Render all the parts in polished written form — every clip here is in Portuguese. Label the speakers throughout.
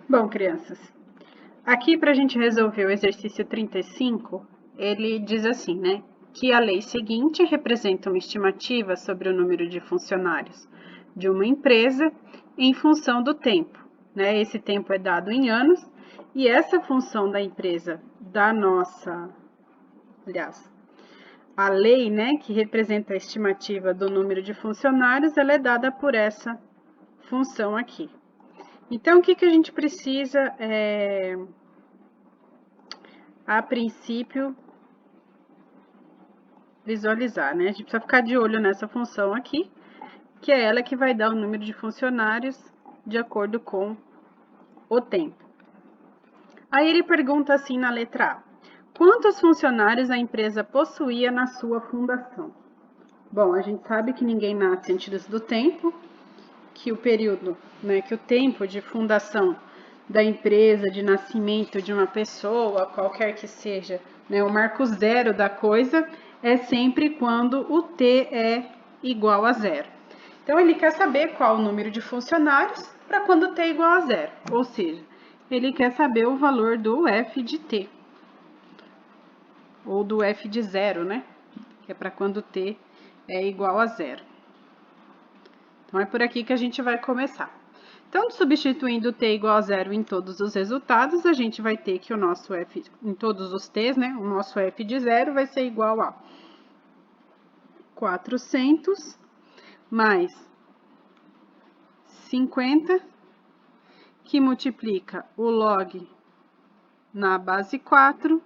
Speaker 1: Bom, crianças, aqui para a gente resolver o exercício 35, ele diz assim, né? Que a lei seguinte representa uma estimativa sobre o número de funcionários de uma empresa em função do tempo, né? Esse tempo é dado em anos e essa função da empresa aliás, a lei, né, que representa a estimativa do número de funcionários, ela é dada por essa função aqui. Então, o que a gente precisa, a princípio, visualizar, né? A gente precisa ficar de olho nessa função aqui, que é ela que vai dar o número de funcionários de acordo com o tempo. Aí ele pergunta assim na letra A: quantos funcionários a empresa possuía na sua fundação? Bom, a gente sabe que ninguém nasce antes do tempo, que o período, né, que o tempo de fundação da empresa, de nascimento de uma pessoa, qualquer que seja, né, o marco zero da coisa é sempre quando o T é igual a zero. Então, ele quer saber qual o número de funcionários para quando o T é igual a zero, ou seja, ele quer saber o valor do F de T, ou do F de zero, né, que é para quando o T é igual a zero. Então, é por aqui que a gente vai começar. Então, substituindo t igual a zero em todos os resultados, a gente vai ter que o nosso f, em todos os t's, né, o nosso f de zero vai ser igual a 400 mais 50, que multiplica o log na base 4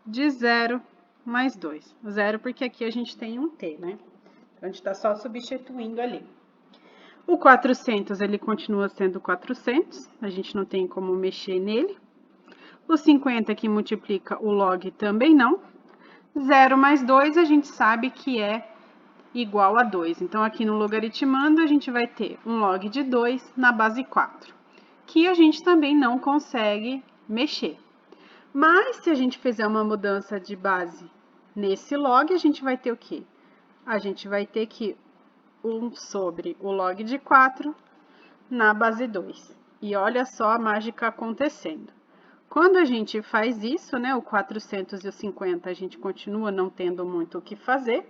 Speaker 1: de 0 mais 2. Zero porque aqui a gente tem um t, né? Então, a gente está só substituindo ali. O 400, ele continua sendo 400, a gente não tem como mexer nele. O 50 que multiplica o log também não. 0 mais 2 a gente sabe que é igual a 2. Então, aqui no logaritmando, a gente vai ter um log de 2 na base 4, que a gente também não consegue mexer. Mas, se a gente fizer uma mudança de base nesse log, a gente vai ter o quê? A gente vai ter que 1 sobre o log de 4 na base 2. E olha só a mágica acontecendo. Quando a gente faz isso, né, o 450 a gente continua não tendo muito o que fazer,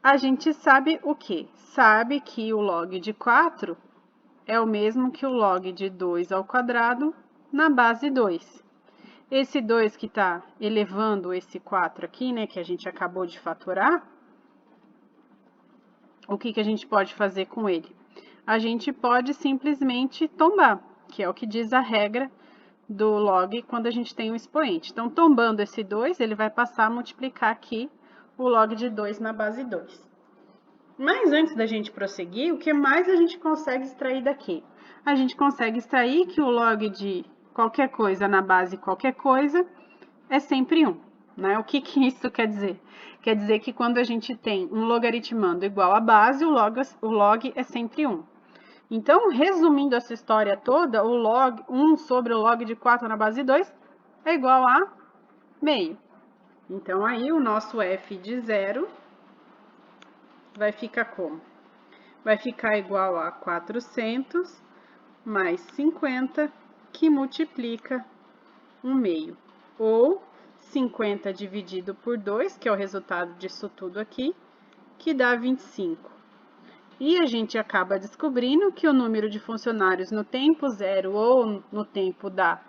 Speaker 1: a gente sabe o quê? Sabe que o log de 4 é o mesmo que o log de 2 ao quadrado na base 2. Esse 2 que está elevando esse 4 aqui, né, que a gente acabou de fatorar, o que a gente pode fazer com ele? A gente pode simplesmente tombar, que é o que diz a regra do log quando a gente tem um expoente. Então, tombando esse 2, ele vai passar a multiplicar aqui o log de 2 na base 2. Mas antes da gente prosseguir, o que mais a gente consegue extrair daqui? A gente consegue extrair que o log de qualquer coisa na base qualquer coisa é sempre 1. Né? O que isso quer dizer? Quer dizer que quando a gente tem um logaritmando igual a base, o log é sempre 1. Então, resumindo essa história toda, o log 1 sobre o log de 4 na base 2 é igual a meio. Então, aí o nosso f de 0 vai ficar como? Vai ficar igual a 400 mais 50, que multiplica 1 meio. Ou 50 dividido por 2, que é o resultado disso tudo aqui, que dá 25. E a gente acaba descobrindo que o número de funcionários no tempo zero ou no tempo da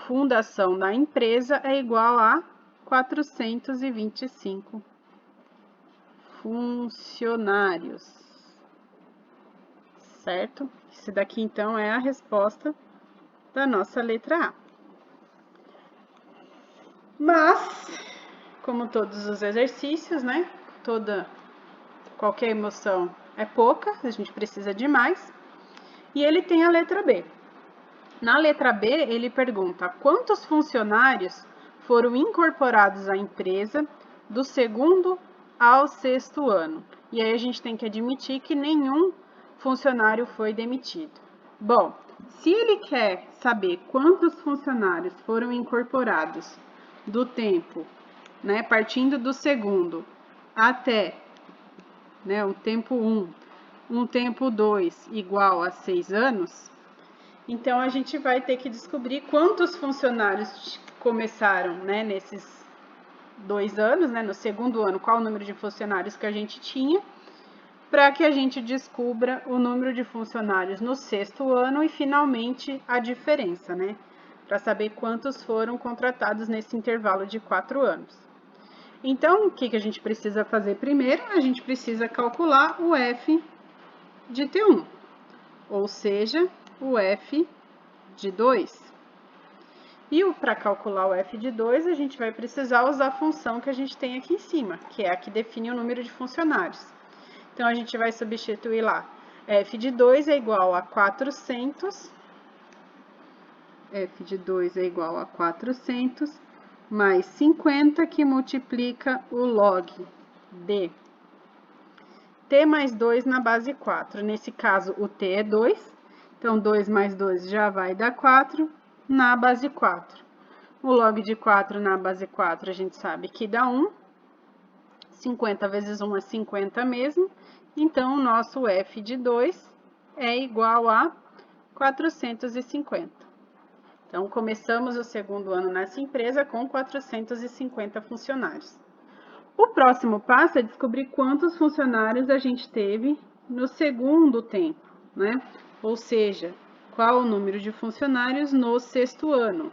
Speaker 1: fundação da empresa é igual a 425 funcionários. Certo? Esse daqui, então, é a resposta da nossa letra A. Mas, como todos os exercícios, né? Qualquer emoção é pouca, a gente precisa de mais. E ele tem a letra B. Na letra B, ele pergunta quantos funcionários foram incorporados à empresa do segundo ao sexto ano. E aí a gente tem que admitir que nenhum funcionário foi demitido. Bom, se ele quer saber quantos funcionários foram incorporados do tempo, né, partindo do segundo até, né, o tempo 1, um tempo 2 igual a 6 anos, Então, a gente vai ter que descobrir quantos funcionários começaram, né, nesses 2 anos, né, no segundo ano, qual o número de funcionários que a gente tinha, para que a gente descubra o número de funcionários no sexto ano e, finalmente, a diferença, né, para saber quantos foram contratados nesse intervalo de 4 anos. Então, o que a gente precisa fazer primeiro? A gente precisa calcular o F de T1, ou seja, o F de 2. E para calcular o F de 2, a gente vai precisar usar a função que a gente tem aqui em cima, que é a que define o número de funcionários. Então, a gente vai substituir lá, F de 2 é igual a 400, F de 2 é igual a 400, mais 50, que multiplica o log de T mais 2 na base 4. Nesse caso, o T é 2, então 2 mais 2 já vai dar 4 na base 4. O log de 4 na base 4 a gente sabe que dá 1. 50 vezes 1 é 50 mesmo. Então, o nosso F de 2 é igual a 450. Então, começamos o segundo ano nessa empresa com 450 funcionários. O próximo passo é descobrir quantos funcionários a gente teve no segundo tempo, né? Ou seja, qual o número de funcionários no sexto ano.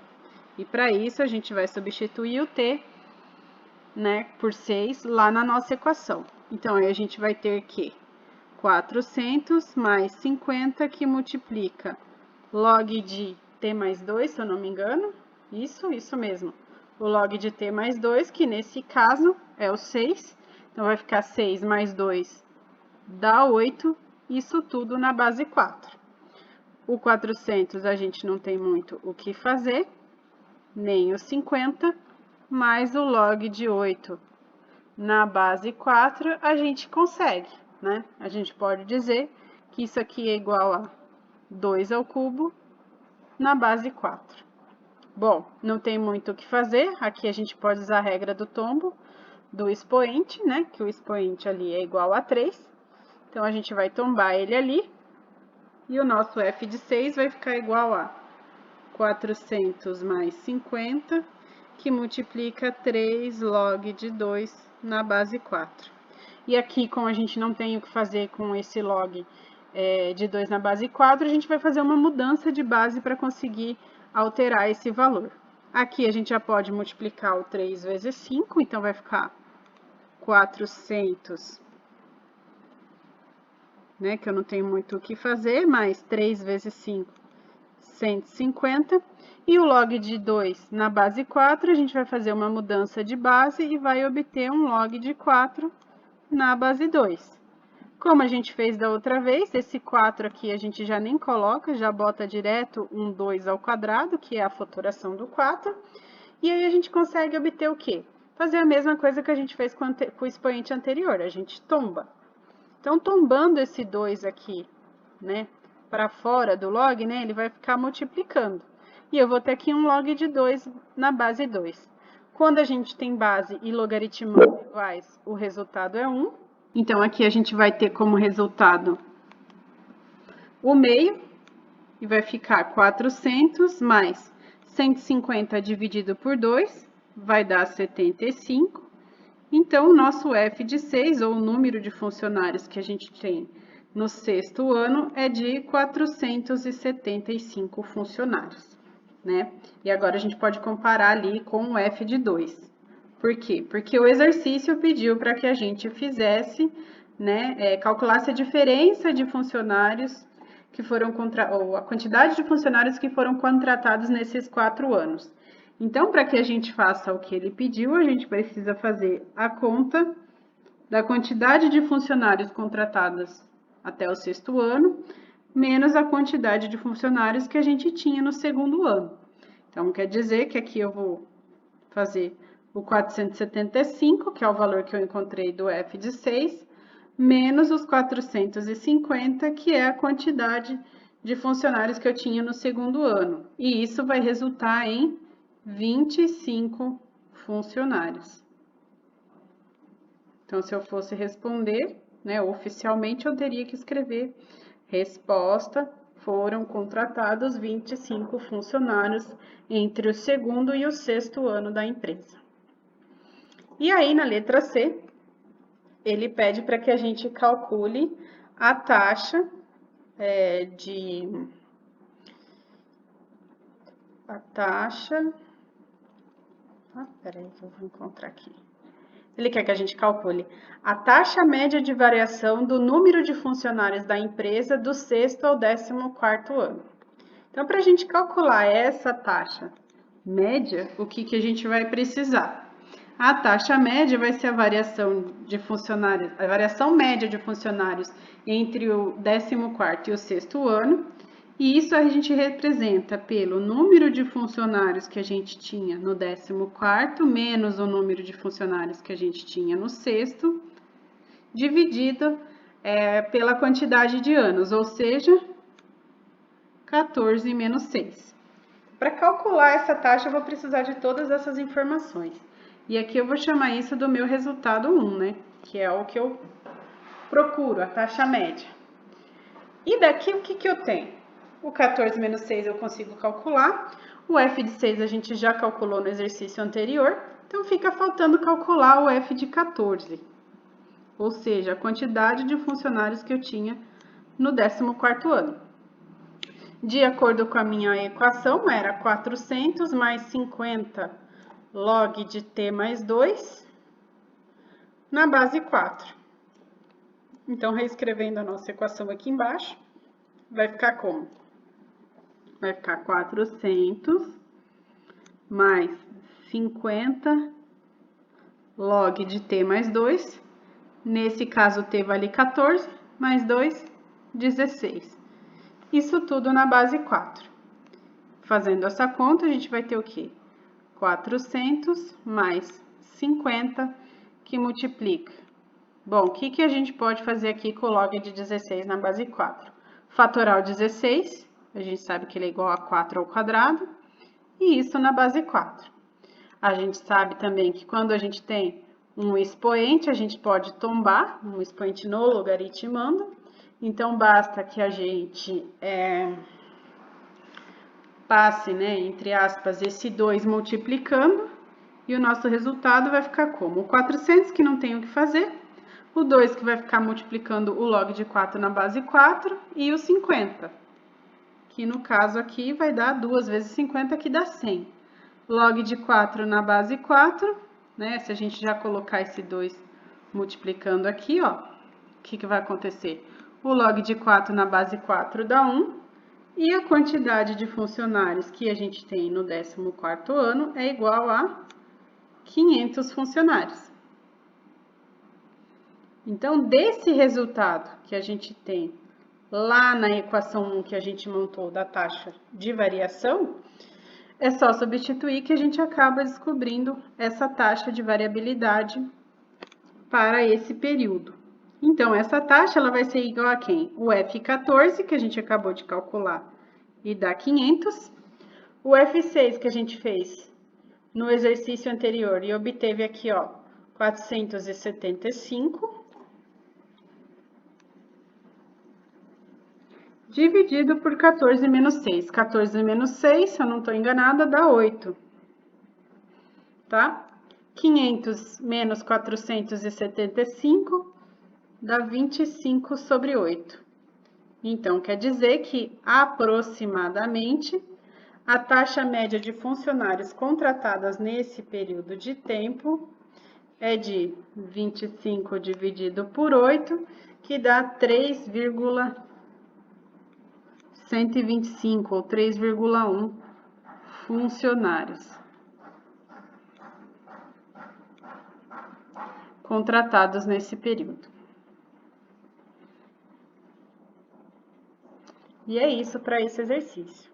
Speaker 1: E para isso, a gente vai substituir o T, né, por 6 lá na nossa equação. Então, aí a gente vai ter que 400 mais 50, que multiplica log de T mais 2, se eu não me engano. Isso mesmo. O log de T mais 2, que nesse caso é o 6. Então, vai ficar 6 mais 2 dá 8. Isso tudo na base 4. O 400 a gente não tem muito o que fazer, nem o 50, mais o log de 8 na base 4 a gente consegue, né? A gente pode dizer que isso aqui é igual a 2 ao cubo na base 4. Bom, não tem muito o que fazer, aqui a gente pode usar a regra do tombo, do expoente, né? Que o expoente ali é igual a 3. Então, a gente vai tombar ele ali, e o nosso F de 6 vai ficar igual a 400 mais 50, que multiplica 3 log de 2 na base 4. E aqui, como a gente não tem o que fazer com esse log de 2 na base 4, a gente vai fazer uma mudança de base para conseguir alterar esse valor. Aqui a gente já pode multiplicar o 3 vezes 5, então vai ficar 400, né, que eu não tenho muito o que fazer, mais 3 vezes 5, 150. E o log de 2 na base 4, a gente vai fazer uma mudança de base e vai obter um log de 4 na base 2. Como a gente fez da outra vez, esse 4 aqui a gente já nem coloca, já bota direto um 2 ao quadrado, que é a fatoração do 4. E aí a gente consegue obter o quê? Fazer a mesma coisa que a gente fez com o expoente anterior, a gente tomba. Então, tombando esse 2 aqui, né, para fora do log, né, ele vai ficar multiplicando. E eu vou ter aqui um log de 2 na base 2. Quando a gente tem base e logaritmando iguais, o resultado é 1. Então, aqui a gente vai ter como resultado o meio, e vai ficar 400 mais 150 dividido por 2, vai dar 75. Então, o nosso F de 6, ou o número de funcionários que a gente tem no sexto ano, é de 475 funcionários, né? E agora a gente pode comparar ali com o F de 2. Por quê? Porque o exercício pediu para que a gente fizesse, né, calculasse a diferença de funcionários que foram ou a quantidade de funcionários que foram contratados nesses 4 anos. Então, para que a gente faça o que ele pediu, a gente precisa fazer a conta da quantidade de funcionários contratados até o sexto ano, menos a quantidade de funcionários que a gente tinha no segundo ano. Então, quer dizer que aqui eu vou fazer o 475, que é o valor que eu encontrei do F de 6, menos os 450, que é a quantidade de funcionários que eu tinha no segundo ano. E isso vai resultar em 25 funcionários. Então, se eu fosse responder, né, oficialmente, eu teria que escrever resposta foram contratados 25 funcionários entre o segundo e o sexto ano da empresa. E aí, na letra C, ele pede para que a gente calcule a taxa peraí que eu vou encontrar aqui. Ele quer que a gente calcule a taxa média de variação do número de funcionários da empresa do sexto ao 14º ano. Então, para a gente calcular essa taxa média, o que a gente vai precisar? A taxa média vai ser a variação de funcionários, a variação média de funcionários entre o 14º e o sexto ano, e isso a gente representa pelo número de funcionários que a gente tinha no 14º, menos o número de funcionários que a gente tinha no sexto, dividido pela quantidade de anos, ou seja, 14 menos 6. Para calcular essa taxa, eu vou precisar de todas essas informações. E aqui eu vou chamar isso do meu resultado 1, né? Que é o que eu procuro, a taxa média. E daqui o que eu tenho? O 14 menos 6 eu consigo calcular. O F de 6 a gente já calculou no exercício anterior. Então, fica faltando calcular o F de 14. Ou seja, a quantidade de funcionários que eu tinha no 14º ano. De acordo com a minha equação, era 400 mais 50 log de t mais 2 na base 4. Então, reescrevendo a nossa equação aqui embaixo, vai ficar como? Vai ficar 400 mais 50 log de t mais 2. Nesse caso, t vale 14, mais 2, 16. Isso tudo na base 4. Fazendo essa conta, a gente vai ter o quê? 400 mais 50, que multiplica. Bom, o que a gente pode fazer aqui com o log de 16 na base 4? Fatorar o 16, a gente sabe que ele é igual a 4 ao quadrado, e isso na base 4. A gente sabe também que quando a gente tem um expoente, a gente pode tombar um expoente no logaritmando. Então, basta que a gente passe, né, entre aspas, esse 2 multiplicando, e o nosso resultado vai ficar como? O 400, que não tem o que fazer, o 2, que vai ficar multiplicando o log de 4 na base 4, e o 50, que no caso aqui vai dar 2 vezes 50, que dá 100. Log de 4 na base 4, né? Se a gente já colocar esse 2 multiplicando aqui, ó, o que vai acontecer? O log de 4 na base 4 dá 1, e a quantidade de funcionários que a gente tem no 14º ano é igual a 500 funcionários. Então, desse resultado que a gente tem lá na equação 1 que a gente montou da taxa de variação, é só substituir que a gente acaba descobrindo essa taxa de variabilidade para esse período. Então, essa taxa ela vai ser igual a quem? O F14, que a gente acabou de calcular, e dá 500. O F6, que a gente fez no exercício anterior e obteve aqui, ó, 475. Dividido por 14 menos 6. 14 menos 6, se eu não estou enganada, dá 8. Tá? 500 menos 475 dá 25 sobre 8. Então, quer dizer que, aproximadamente, a taxa média de funcionários contratadas nesse período de tempo é de 25 dividido por 8, que dá 3,125 ou 3,1 funcionários contratados nesse período. E é isso para esse exercício.